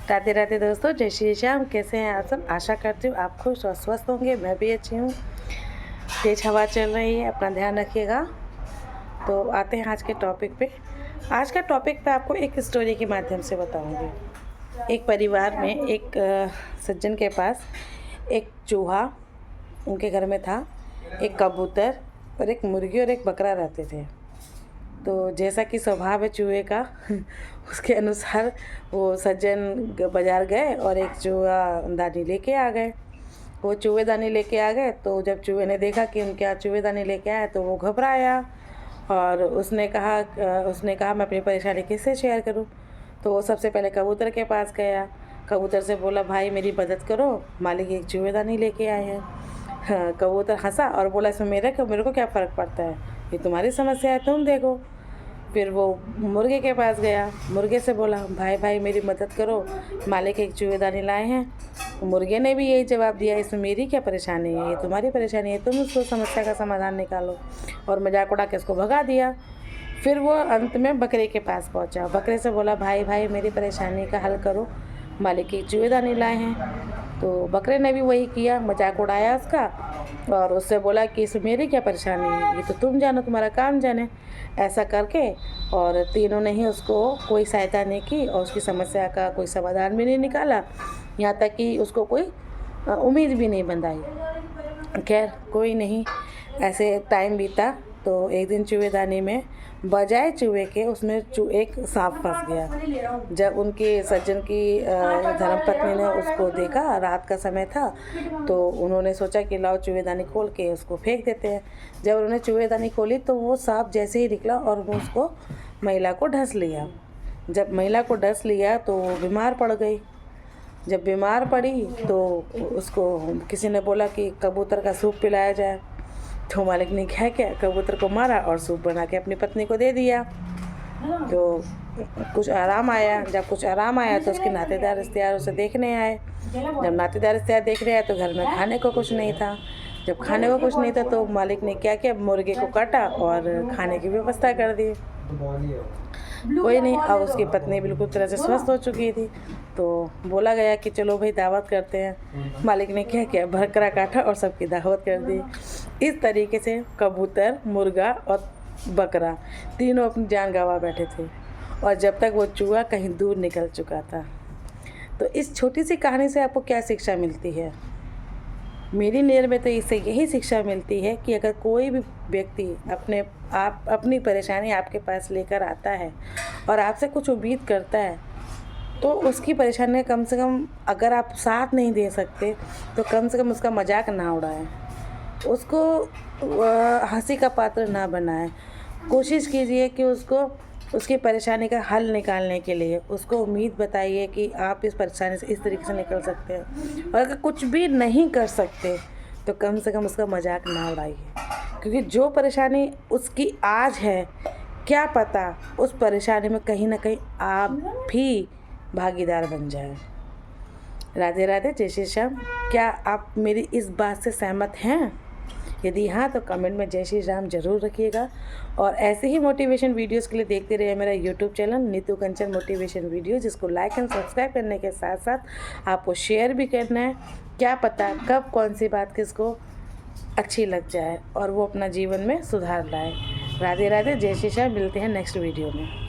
राधे राधे दोस्तों, जय श्री श्याम। कैसे हैं आप सब? आशा करती हूँ आप खुश और स्वस्थ होंगे। मैं भी अच्छी हूँ। तेज हवा चल रही है, अपना ध्यान रखिएगा। तो आते हैं आज के टॉपिक पे। आज का टॉपिक पे आपको एक स्टोरी के माध्यम से बताऊंगी। एक परिवार में एक सज्जन के पास एक चूहा उनके घर में था, एक कबूतर और एक मुर्गी और एक बकरा रहते थे। तो जैसा कि स्वभाव है चूहे का उसके अनुसार वो सज्जन बाज़ार गए और एक चूहेदानी लेके आ गए। वो चूहेदानी लेके आ गए तो जब चूहे ने देखा कि उनके यहाँ चूहेदानी लेके आए तो वो घबराया और उसने कहा मैं अपनी परेशानी किससे शेयर करूं। तो वो सबसे पहले कबूतर के पास गया। कबूतर से बोला, भाई मेरी मदद करो, मालिक एक चूहेदानी लेके आए हैं। हाँ, कबूतर हंसा और बोला, इसमें मेरे को क्या फ़र्क पड़ता है, ये तुम्हारी समस्या है, तुम देखो। फिर वो मुर्गे के पास गया। मुर्गे से बोला, भाई मेरी मदद करो, मालिक एक चूहेदानी लाए हैं। मुर्गे ने भी यही जवाब दिया, इसमें मेरी क्या परेशानी है, ये तुम्हारी परेशानी है, तुम उसको समस्या का समाधान निकालो। और मजाक उड़ा के उसको भगा दिया। फिर वो अंत में बकरे के पास पहुंचा। बकरे से बोला, भाई मेरी परेशानी का हल करो, मालिक एक चूहेदानी लाए हैं। तो बकरे ने भी वही किया, मजाक उड़ाया उसका और उससे बोला कि इसमें मेरी क्या परेशानी है, ये तो तुम जानो, तुम्हारा काम जाने। ऐसा करके और तीनों ने ही उसको कोई सहायता नहीं की और उसकी समस्या का कोई समाधान भी नहीं निकाला, यहाँ तक कि उसको कोई उम्मीद भी नहीं बंधाई। खैर कोई नहीं, ऐसे टाइम बीता। तो एक दिन चूहेदानी में बजाय चूहे के उसमें एक सांप फंस गया। जब उनके सज्जन की धर्मपत्नी ने उसको देखा, रात का समय था, तो उन्होंने सोचा कि लाओ चूहेदानी खोल के उसको फेंक देते हैं। जब उन्होंने चूहेदानी खोली तो वो सांप जैसे ही निकला और वो उसको महिला को ढस लिया। जब महिला को ढस लिया तो वो बीमार पड़ गई। जब बीमार पड़ी तो उसको किसी ने बोला कि कबूतर का सूप पिलाया जाए। तो मालिक ने क्या किया, कबूतर को मारा और सूप बना के अपनी पत्नी को दे दिया। तो कुछ आराम आया। जब कुछ आराम आया तो उसके नातेदार रिश्तेदार उसे देखने आए। जब नातेदार रिश्तेदार देखने आए तो घर में खाने को कुछ नहीं था। जब खाने को कुछ नहीं था तो मालिक ने क्या किया, मुर्गे को काटा और खाने की व्यवस्था कर दी। कोई नहीं, अब उसकी पत्नी बिल्कुल तरह से स्वस्थ हो चुकी थी। तो बोला गया कि चलो भाई दावत करते हैं। मालिक ने क्या किया, बकरा काटा और सबकी दावत कर दी। इस तरीके से कबूतर, मुर्गा और बकरा तीनों अपनी जान गंवा बैठे थे और जब तक वो चूहा कहीं दूर निकल चुका था। तो इस छोटी सी कहानी से आपको क्या शिक्षा मिलती है? मेरी नज़र में तो इससे यही शिक्षा मिलती है कि अगर कोई भी व्यक्ति अपनी परेशानी आपके पास लेकर आता है और आपसे कुछ उम्मीद करता है तो उसकी परेशानी कम से कम, अगर आप साथ नहीं दे सकते तो कम से कम उसका मजाक ना उड़ाएं, उसको हंसी का पात्र ना बनाएं। कोशिश कीजिए कि उसकी परेशानी का हल निकालने के लिए उसको उम्मीद बताइए कि आप इस परेशानी से इस तरीके से निकल सकते हैं। और अगर कुछ भी नहीं कर सकते तो कम से कम उसका मजाक ना उड़ाइए, क्योंकि जो परेशानी उसकी आज है, क्या पता उस परेशानी में कहीं ना कहीं आप भी भागीदार बन जाए। राधे राधे, जय श्री श्याम। क्या आप मेरी इस बात से सहमत हैं? यदि हाँ तो कमेंट में जय श्री राम जरूर रखिएगा। और ऐसे ही मोटिवेशन वीडियोस के लिए देखते रहिए मेरा यूट्यूब चैनल नीतू कंचन मोटिवेशन वीडियो, जिसको लाइक एंड सब्सक्राइब करने के साथ साथ आपको शेयर भी करना है। क्या पता कब कौन सी बात किसको अच्छी लग जाए और वो अपना जीवन में सुधार लाए। राधे राधे, जय श्री राम। मिलते हैं नेक्स्ट वीडियो में।